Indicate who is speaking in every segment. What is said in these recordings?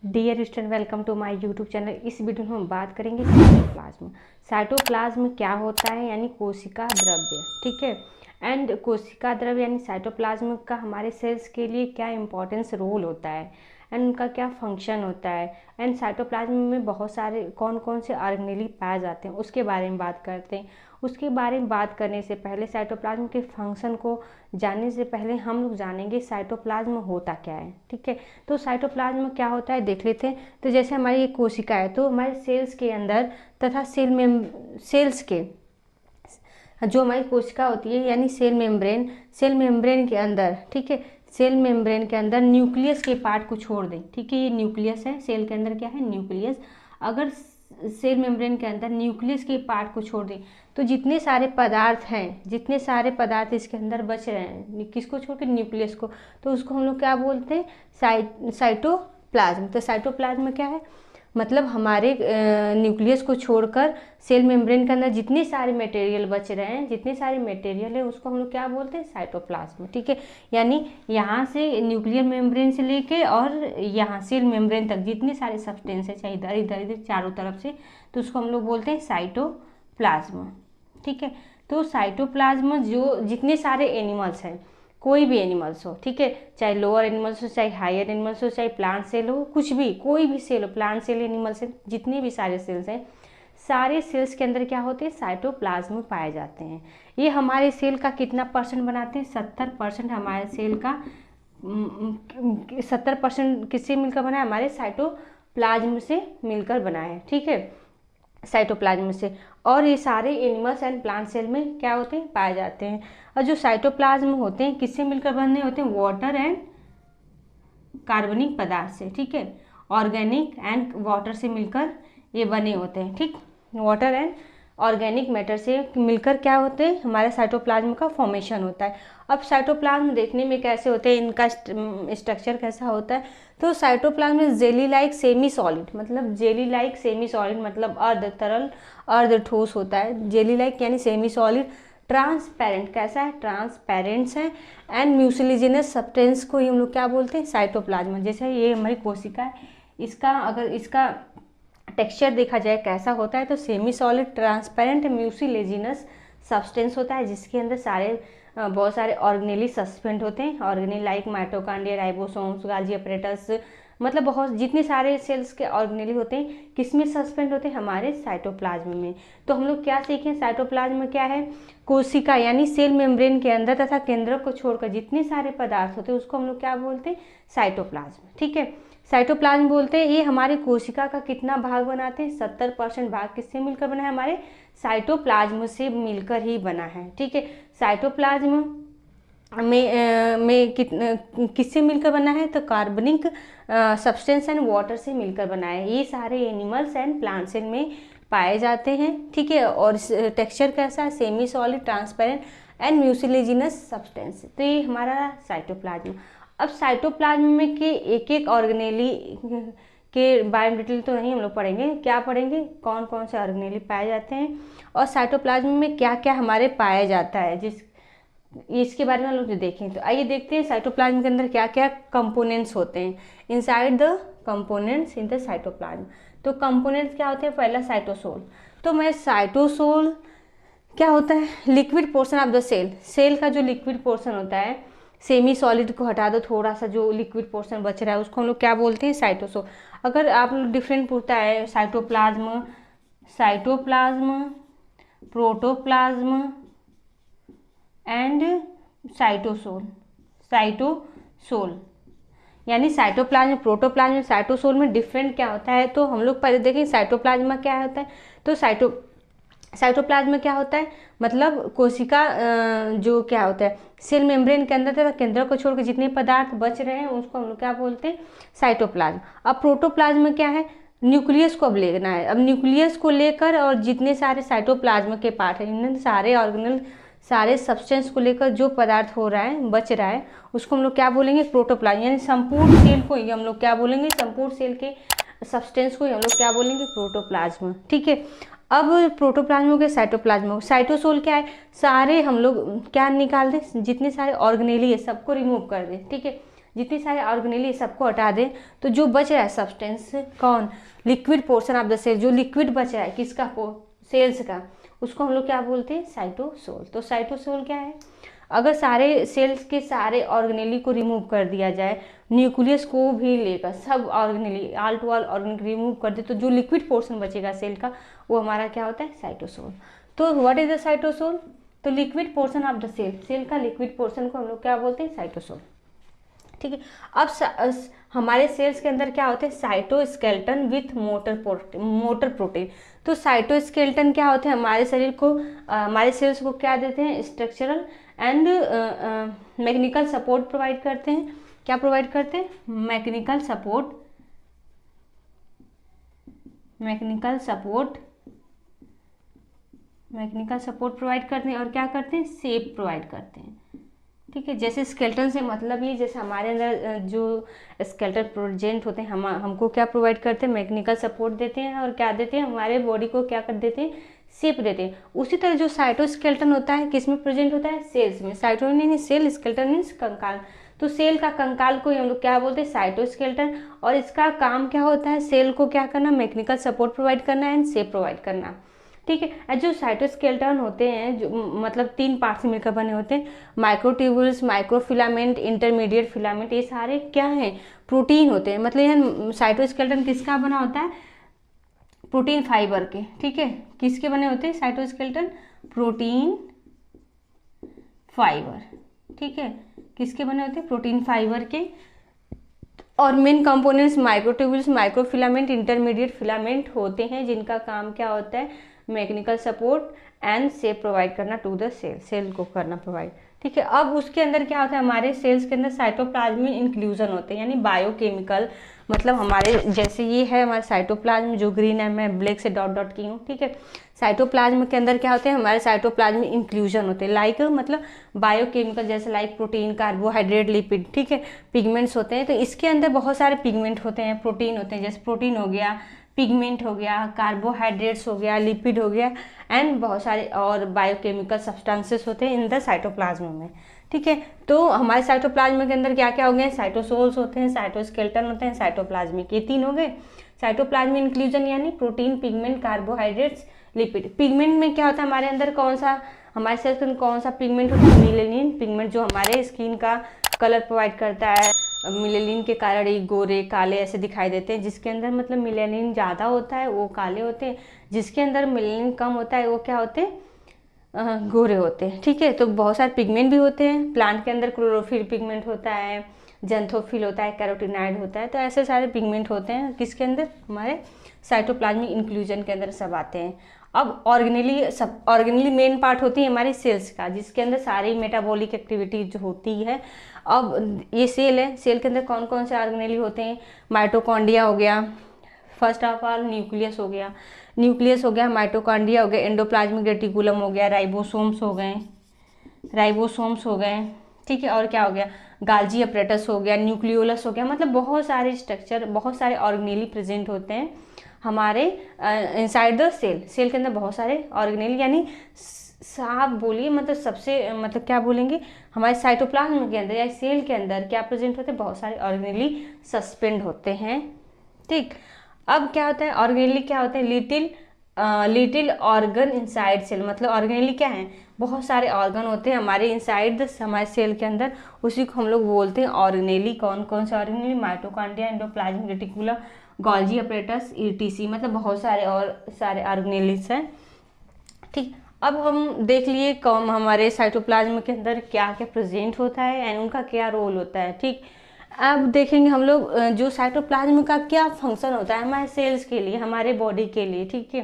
Speaker 1: Dear student, welcome to my YouTube channel. इस video में हम बात करेंगे साइटोप्लाज्म। साइटोप्लाज्म क्या होता है, यानी कोशिका द्रव्य। ठीक है। एंड कोशिका द्रव्य यानी साइटोप्लाज्म का हमारे सेल्स के लिए क्या इंपॉर्टेंस रोल होता है एंड उनका क्या फंक्शन होता है। एंड साइटोप्लाज्म में बहुत सारे कौन कौन से ऑर्गेनेली पाए जाते हैं उसके बारे में बात करते हैं। उसके बारे में बात करने से पहले, साइटोप्लाज्म के फंक्शन को जानने से पहले हम लोग जानेंगे साइटोप्लाज्म होता क्या है। ठीक है। तो साइटोप्लाज्म क्या होता है देख लेते हैं। तो जैसे हमारी एक कोशिका है, तो हमारे सेल्स के अंदर तथा सेल्स के जो हमारी कोशिका होती है यानी सेल मेम्ब्रेन के अंदर, ठीक है, सेल मेम्ब्रेन के अंदर न्यूक्लियस के पार्ट को छोड़ दें। ठीक है, ये न्यूक्लियस है, सेल के अंदर क्या है, न्यूक्लियस। अगर सेल मेम्ब्रेन के अंदर न्यूक्लियस के पार्ट को छोड़ दें तो जितने सारे पदार्थ हैं, जितने सारे पदार्थ इसके अंदर बच रहे हैं, किसको छोड़ के, न्यूक्लियस को, तो उसको हम लोग क्या बोलते हैं, साइटोप्लाज्म। तो साइटोप्लाज्म क्या है, मतलब हमारे न्यूक्लियस को छोड़कर सेल मेम्ब्रेन के अंदर जितने सारे मटेरियल बच रहे हैं, जितने सारे मटेरियल है, उसको हम लोग क्या बोलते हैं, साइटोप्लाज्म। ठीक है। यानी यहाँ से न्यूक्लियर मेम्ब्रेन से लेके और यहाँ सेल मेम्ब्रेन तक जितने सारे सब्सटेंस है, चाहे इधर इधर इधर चारों तरफ से, तो उसको हम लोग बोलते हैं साइटोप्लाज्म। ठीक है। तो साइटोप्लाज्म जो जितने सारे एनिमल्स हैं, कोई भी एनिमल्स हो, ठीक है, चाहे लोअर एनिमल्स हो, चाहे हायर एनिमल्स हो, चाहे प्लांट सेल हो, कुछ भी, कोई भी सेल हो, प्लांट सेल, एनिमल सेल, जितने भी सारे सेल्स हैं, सारे सेल्स के अंदर क्या होते हैं, साइटोप्लाज्म पाए जाते हैं। ये हमारे सेल का कितना परसेंट बनाते हैं, 70% हमारे सेल का 70% किससे मिलकर बना है, हमारे साइटोप्लाज्म से मिलकर बना है। ठीक है, साइटोप्लाज्म से। और ये सारे एनिमल्स एंड प्लांट सेल में क्या होते हैं, पाए जाते हैं। और जो साइटोप्लाज्म होते हैं किससे मिलकर बने होते हैं, वाटर एंड कार्बनिक पदार्थ से। ठीक है, ऑर्गेनिक एंड वाटर से मिलकर ये बने होते हैं। ठीक, वाटर एंड ऑर्गेनिक मैटर से मिलकर क्या होते हैं, हमारे साइटोप्लाज्म का फॉर्मेशन होता है। अब साइटोप्लाज्म देखने में कैसे होते हैं, इनका स्ट्रक्चर कैसा होता है, तो साइटोप्लाज्म में जेली लाइक सेमी सॉलिड, मतलब जेली लाइक सेमी सॉलिड मतलब अर्ध तरल अर्ध ठोस होता है। जेली लाइक यानी सेमी सॉलिड। ट्रांसपेरेंट कैसा है, ट्रांसपेरेंट्स है। एंड म्यूसिलिजिनस सब्सटेंस को हम लोग क्या बोलते हैं, साइटोप्लाज्म। जैसे ये हमारी कोशिका है, इसका अगर इसका टेक्सचर देखा जाए कैसा होता है, तो semi solid transparent mucilaginous substance होता है, जिसके अंदर बहुत सारे ऑर्गेनेली सस्पेंड होते हैं। Organelle like mitochondria, ribosomes, Golgi apparatus, मतलब बहुत जितने सारे सेल्स के ऑर्गेनेली होते हैं किसमें सस्पेंड होते हैं, हमारे साइटोप्लाज्म में। तो हम लोग क्या सीखें, साइटोप्लाज्म क्या है, कोशिका यानी सेल मेम्ब्रेन के अंदर तथा केंद्रक को छोड़कर जितने सारे पदार्थ होते हैं उसको हम लोग क्या बोलते हैं, साइटोप्लाज्म। ठीक है, साइटोप्लाज्म बोलते हैं। ये हमारे कोशिका का कितना भाग बनाते हैं, 70% भाग किससे मिलकर बना है, हमारे साइटोप्लाज्म से मिलकर ही बना है। ठीक है, साइटोप्लाज्म में किससे मिलकर बना है, तो कार्बनिक सब्सटेंस एंड वाटर से मिलकर बना है। ये सारे एनिमल्स एंड प्लांट सेल में पाए जाते हैं। ठीक है, और टेक्सचर कैसा है, semi solid transparent and mucilaginous substance. तो ये हमारा साइटोप्लाज्म। अब साइटोप्लाज्म में के एक एक ऑर्गेनेली के बारे में डिटेल तो नहीं हम लोग पढ़ेंगे, क्या पढ़ेंगे, कौन कौन से ऑर्गेनेली पाए जाते हैं और साइटोप्लाज्म में क्या क्या हमारे पाया जाता है, इसके बारे में हम लोग देखें। तो आइए देखते हैं साइटोप्लाज्म के अंदर क्या क्या कंपोनेंट्स होते हैं। Inside the components in the cytoplasm. तो कंपोनेंट्स क्या होते हैं, पहला साइटोसोल। तो मैं साइटोसोल क्या होता है, liquid portion of the cell. Cell का जो लिक्विड पोर्शन होता है, सेमी सॉलिड को हटा दो, थोड़ा सा जो लिक्विड पोर्शन बच रहा है उसको हम लोग क्या बोलते हैं, साइटोसोल। अगर आप लोग डिफरेंट पूछता है, साइटोप्लाज्म, प्रोटोप्लाज्म एंड साइटोसोल यानी साइटोप्लाज्म, प्रोटोप्लाज्म, साइटोसोल में डिफरेंट क्या होता है। तो हम लोग पहले देखें साइटोप्लाज्म में क्या होता है। तो साइटोप्लाज्म में क्या होता है, मतलब कोशिका जो क्या होता है, सेल मेम्ब्रेन के अंदर तथा केंद्रक को छोड़कर जितने पदार्थ बच रहे हैं उसको हम लोग क्या बोलते हैं, साइटोप्लाज्म। अब प्रोटोप्लाज्म में क्या है, न्यूक्लियस को अब लेना है। अब न्यूक्लियस को लेकर और जितने सारे साइटोप्लाज्म के पार्ट हैं, इन सारे ऑर्गेनल, सारे सब्सटेंस को लेकर जो पदार्थ हो रहा है, बच रहा है, उसको हम लोग क्या बोलेंगे, प्रोटोप्लाज्म। यानी संपूर्ण सेल को ही हम लोग क्या बोलेंगे, संपूर्ण सेल के सब्सटेंस को ही हम लोग क्या बोलेंगे, प्रोटोप्लाज्म। ठीक है। अब प्रोटोप्लाज्म हो गया, साइटोप्लाज्म हो। साइटोसोल क्या है, सारे हम लोग क्या निकाल दें, जितने सारे ऑर्गेनेली है सबको रिमूव कर दें। ठीक है, जितनी सारे ऑर्गेनेली सबको हटा दें तो जो बच रहा है सब्सटेंस कौन, liquid portion of the cell, जो लिक्विड बच रहा है किसका, सेल्स का, उसको हम लोग क्या बोलते हैं, साइटोसोल। तो साइटोसोल क्या है, अगर सारे सेल्स के सारे ऑर्गेनेली को रिमूव कर दिया जाए, न्यूक्लियस को भी लेकर सब organelle all to all organelle remove कर दे, तो जो लिक्विड पोर्शन बचेगा सेल का वो हमारा क्या होता है, साइटोसोल। तो व्हाट इज द साइटोसोल, तो liquid portion of the cell, cell का लिक्विड पोर्शन को हम लोग क्या बोलते हैं, साइटोसोल। ठीक है, अब हमारे सेल्स के अंदर क्या होते हैं, साइटोस्केलेटन विथ मोटर प्रोटीन। तो साइटोस्केलेटन क्या होते हैं, हमारे शरीर को हमारे सेल्स को क्या देते हैं, structural and mechanical support provide करते हैं। क्या प्रोवाइड करते हैं, मैकेनिकल सपोर्ट प्रोवाइड करते हैं, और क्या करते हैं, शेप प्रोवाइड करते हैं। ठीक है, जैसे स्केलेटन से मतलब ये, जैसे हमारे अंदर जो स्केलेटल प्रेजेंट होते हैं, हमको क्या प्रोवाइड करते हैं, मैकेनिकल सपोर्ट देते हैं, और क्या देते हैं, हमारे बॉडी को क्या कर देते हैं, शेप देते हैं। उसी तरह जो साइटोस्केलेटन होता है किस में प्रेजेंट होता है, सेल्स में। Cyto mean cell, skeleton means कंकाल। तो सेल का कंकाल को हम लोग क्या बोलते हैं, साइटोस्केलेटन, और इसका काम क्या होता है, सेल को क्या करना, मैकेनिकल सपोर्ट प्रोवाइड करना एंड शेप प्रोवाइड करना। ठीक है, जो साइटोस्केलेटन होते हैं जो मतलब 3 पार्ट से मिलकर बने होते हैं, माइक्रोट्यूब्यूल्स, माइक्रोफिलामेंट, इंटरमीडिएट फिलामेंट, ये सारे क्या हैं, प्रोटीन होते हैं। मतलब यह साइटोस्केलेटन किसका बना होता है, प्रोटीन फाइबर के। ठीक है, किसके बने होते हैं साइटोस्केलेटन, प्रोटीन फाइबर। ठीक है, किसके बने होते हैं, प्रोटीन फाइबर के। और main components microtubules, microfilament, intermediate filament होते हैं, जिनका काम क्या होता है, mechanical support and shape provide करना टू द सेल, सेल को करना प्रोवाइड। ठीक है, अब उसके अंदर क्या होता है, हमारे सेल्स के अंदर साइटोप्लाज्म में इंक्लूजन होते हैं, यानी बायोकेमिकल, मतलब हमारे जैसे ये है हमारे साइटोप्लाज्म जो ग्रीन है, मैं ब्लैक से डॉट डॉट की हूँ। ठीक है, साइटोप्लाज्म के अंदर क्या होते हैं, हमारे साइटोप्लाज्म में इंक्लूजन होते हैं, लाइक मतलब बायोकेमिकल, जैसे लाइक प्रोटीन, कार्बोहाइड्रेट, लिपिड। ठीक है, पिगमेंट्स होते हैं, तो इसके अंदर बहुत सारे पिगमेंट होते हैं, प्रोटीन होते हैं, जैसे प्रोटीन हो गया, पिगमेंट हो गया, कार्बोहाइड्रेट्स हो गया, लिपिड हो गया, एंड बहुत सारे और बायोकेमिकल सब्सटेंसेस होते हैं इन द साइटोप्लाज्म में। ठीक है, तो हमारे साइटोप्लाज्म के अंदर क्या क्या हो गए, साइटोसोल्स होते हैं, साइटोस्केलेटन होते हैं, साइटोप्लाज्मिक, ये 3 हो गए। साइटोप्लाज्म इंक्लूजन यानी protein, pigment, carbohydrates, lipid. Pigment में क्या होता है, हमारे अंदर कौन सा, हमारे सेल्स के अंदर कौन सा पिगमेंट होता है, मेलेनिन पिगमेंट, जो हमारे स्किन का कलर प्रोवाइड करता है। मिलेनिन के कारण ये गोरे काले ऐसे दिखाई देते हैं, जिसके अंदर मतलब मिलेनिन ज़्यादा होता है वो काले होते हैं, जिसके अंदर मिलेनिन कम होता है वो क्या होते हैं, गोरे होते हैं। ठीक है, तो बहुत सारे पिगमेंट भी होते हैं, प्लांट के अंदर क्लोरोफिल पिगमेंट होता है, जेंथोफिल होता है, कैरोटीनॉइड होता है, तो ऐसे सारे पिगमेंट होते हैं किसके अंदर, हमारे साइटोप्लाज्मिक इंक्लूजन के अंदर सब आते हैं। अब ऑर्गेनेली मेन पार्ट होती है हमारी सेल्स का, जिसके अंदर सारी मेटाबॉलिक एक्टिविटी जो होती है। अब ये सेल है, सेल के अंदर कौन कौन से ऑर्गेनेली होते हैं, माइटोकॉन्ड्रिया हो गया, फर्स्ट ऑफ ऑल न्यूक्लियस हो गया, माइटोकॉन्ड्रिया हो गया, एंडोप्लाज्मिक रेटिकुलम हो गया, राइबोसोम्स हो गए। ठीक है, और क्या हो गया, गाल्जी अपरेटस हो गया, न्यूक्लियोलस हो गया, मतलब बहुत सारे स्ट्रक्चर, बहुत सारे ऑर्गेनेली प्रेजेंट होते हैं हमारे इनसाइड द सेल के अंदर बहुत सारे ऑर्गेनेली, यानी आप बोलिए मतलब सबसे मतलब क्या बोलेंगे, हमारे साइटोप्लाज्म के अंदर या सेल के अंदर क्या प्रेजेंट होते हैं, बहुत सारे ऑर्गेनेली सस्पेंड होते हैं। ठीक, अब क्या होता है, ऑर्गेनेली क्या होते हैं, लिटिल ऑर्गन इनसाइड सेल, मतलब ऑर्गेनेली क्या है, बहुत सारे ऑर्गन होते हैं हमारे इनसाइड हमारे सेल के अंदर, उसी को हम लोग बोलते हैं ऑर्गेनेली। कौन कौन से organelle, mitochondria, endoplasmic reticulum, Golgi apparatus, etc, मतलब बहुत सारे और सारे ऑर्गेनेलीज हैं। ठीक, अब हम देख लिए कौन हमारे साइटोप्लाज्म के अंदर क्या क्या प्रेजेंट होता है एंड उनका क्या रोल होता है। ठीक, अब देखेंगे हम लोग जो साइटोप्लाज्म का क्या फंक्शन होता है हमारे सेल्स के लिए, हमारे बॉडी के लिए। ठीक है,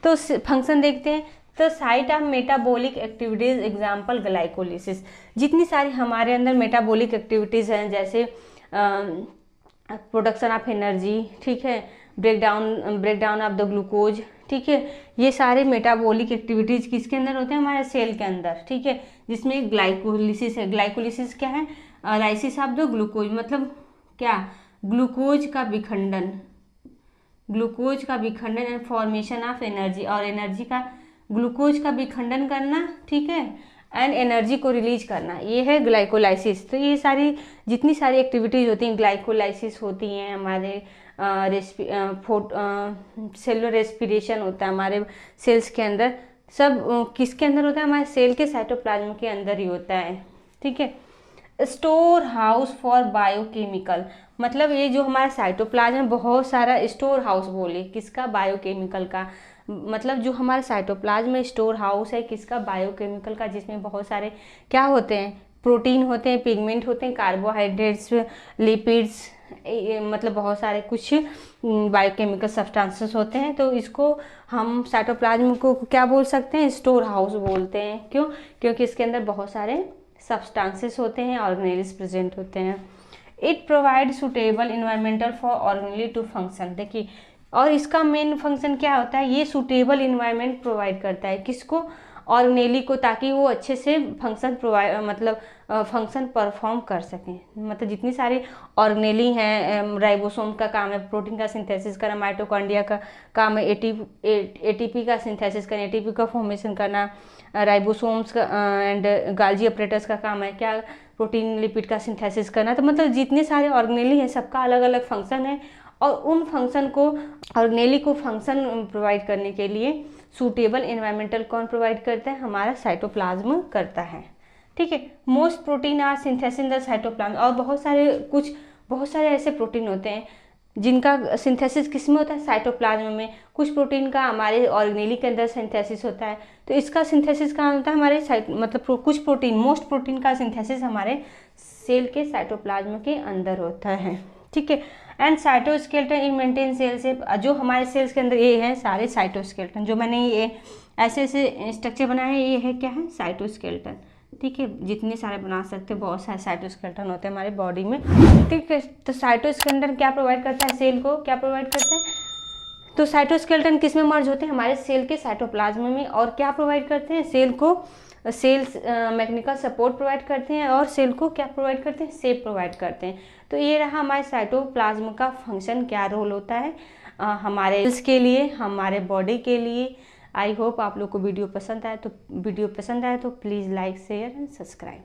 Speaker 1: तो फंक्शन देखते हैं। तो site of metabolic activities, example glycolysis, जितनी सारी हमारे अंदर मेटाबॉलिक एक्टिविटीज़ हैं, जैसे प्रोडक्शन ऑफ एनर्जी, ठीक है, ब्रेकडाउन ऑफ द ग्लूकोज। ठीक है, ये सारे मेटाबॉलिक एक्टिविटीज़ किसके अंदर होते हैं, हमारे सेल के अंदर। ठीक है, जिसमें ग्लाइकोलिसिस है। ग्लाइकोलिसिस क्या है, लाइसिस ऑफ द ग्लूकोज, मतलब क्या, ग्लूकोज का विखंडन एंड फॉर्मेशन ऑफ एनर्जी, और एनर्जी का, ग्लूकोज का विखंडन करना। ठीक है, एंड एनर्जी को रिलीज करना, ये है ग्लाइकोलाइसिस। तो ये सारी जितनी सारी एक्टिविटीज़ होती हैं, ग्लाइकोलाइसिस होती हैं, हमारे सेलुलर रेस्पिरेशन होता है हमारे सेल्स के अंदर, सब किसके अंदर होता है? हमारे सेल के साइटोप्लाज्म के अंदर ही होता है, ठीक है। स्टोर हाउस फॉर बायोकेमिकल, मतलब ये जो हमारा साइटोप्लाज्म है बहुत सारा स्टोर हाउस बोले किसका? बायोकेमिकल का। मतलब जो हमारा साइटोप्लाज्म में स्टोर हाउस है किसका? बायोकेमिकल का, जिसमें बहुत सारे क्या होते हैं? प्रोटीन होते हैं, पिगमेंट होते हैं, कार्बोहाइड्रेट्स, लिपिड्स, मतलब बहुत सारे कुछ बायोकेमिकल सब्सटेंसेस होते हैं। तो इसको हम साइटोप्लाज्म को क्या बोल सकते हैं? स्टोर हाउस बोलते हैं। क्यों? क्योंकि इसके अंदर बहुत सारे सब्सटेंसेस होते हैं, ऑर्गेनेल्स प्रेजेंट होते हैं। It provide suitable environmental for organelle to function. देखिए, और इसका मेन फंक्शन क्या होता है? ये सुटेबल इन्वायरमेंट प्रोवाइड करता है किसको? ऑर्गेनेली को, ताकि वो अच्छे से फंक्शन फंक्शन परफॉर्म कर सकें। मतलब जितनी सारी ऑर्गेनेली हैं, राइबोसोम का काम है प्रोटीन का सिंथेसिस करना, माइटोकॉन्ड्रिया का काम है एटीपी का सिंथेसिस करना, एटीपी का फॉर्मेशन करना, राइबोसोम्स का एंड गाल्जी अपरेटस का काम है क्या? प्रोटीन लिपिड का सिंथेसिस करना। तो मतलब जितने सारे ऑर्गेनेली हैं सबका अलग अलग फंक्शन है, और उन फंक्शन को, ऑर्गेनेली को फंक्शन प्रोवाइड करने के लिए सूटेबल एनवायरमेंटल कौन प्रोवाइड करता है? हमारा साइटोप्लाज्म करता है, ठीक है। Most protein are synthesis in the cytoplasm, और बहुत सारे ऐसे प्रोटीन होते हैं जिनका सिंथेसिस किस में होता है? साइटोप्लाज्म में। कुछ प्रोटीन का हमारे ऑर्गेनेली के अंदर सिंथेसिस होता है, तो इसका सिंथेसिस कहाँ होता है? हमारे मतलब कुछ प्रोटीन, मोस्ट प्रोटीन का सिंथेसिस हमारे सेल के साइटोप्लाज्म के अंदर होता है, ठीक है। And cytoskeleton in maintain cell से, जो हमारे सेल्स के अंदर ये हैं सारे साइटोस्केलेटन, जो मैंने ये ऐसे ऐसे स्ट्रक्चर बनाए हैं, ये है क्या है? साइटोस्केलेटन, ठीक है। जितने सारे बना सकते हैं, बहुत सारे साइटोस्केलेटन होते हैं हमारे बॉडी में, ठीक है। तो साइटोस्केलेटन क्या प्रोवाइड करता है? सेल को क्या प्रोवाइड करता है? तो साइटोस्केलेटन किस में मर्ज होते हैं? हमारे सेल के साइटोप्लाज्म में। और क्या प्रोवाइड करते हैं? सेल को सेल्स मैकेनिकल सपोर्ट प्रोवाइड करते हैं, और सेल को क्या प्रोवाइड करते हैं? शेप प्रोवाइड करते हैं। तो ये रहा हमारे साइटोप्लाज्म का फंक्शन, क्या रोल होता है हमारे सेल्स के लिए, हमारे बॉडी के लिए। आई होप आप लोग को वीडियो पसंद आए तो please like, share and subscribe.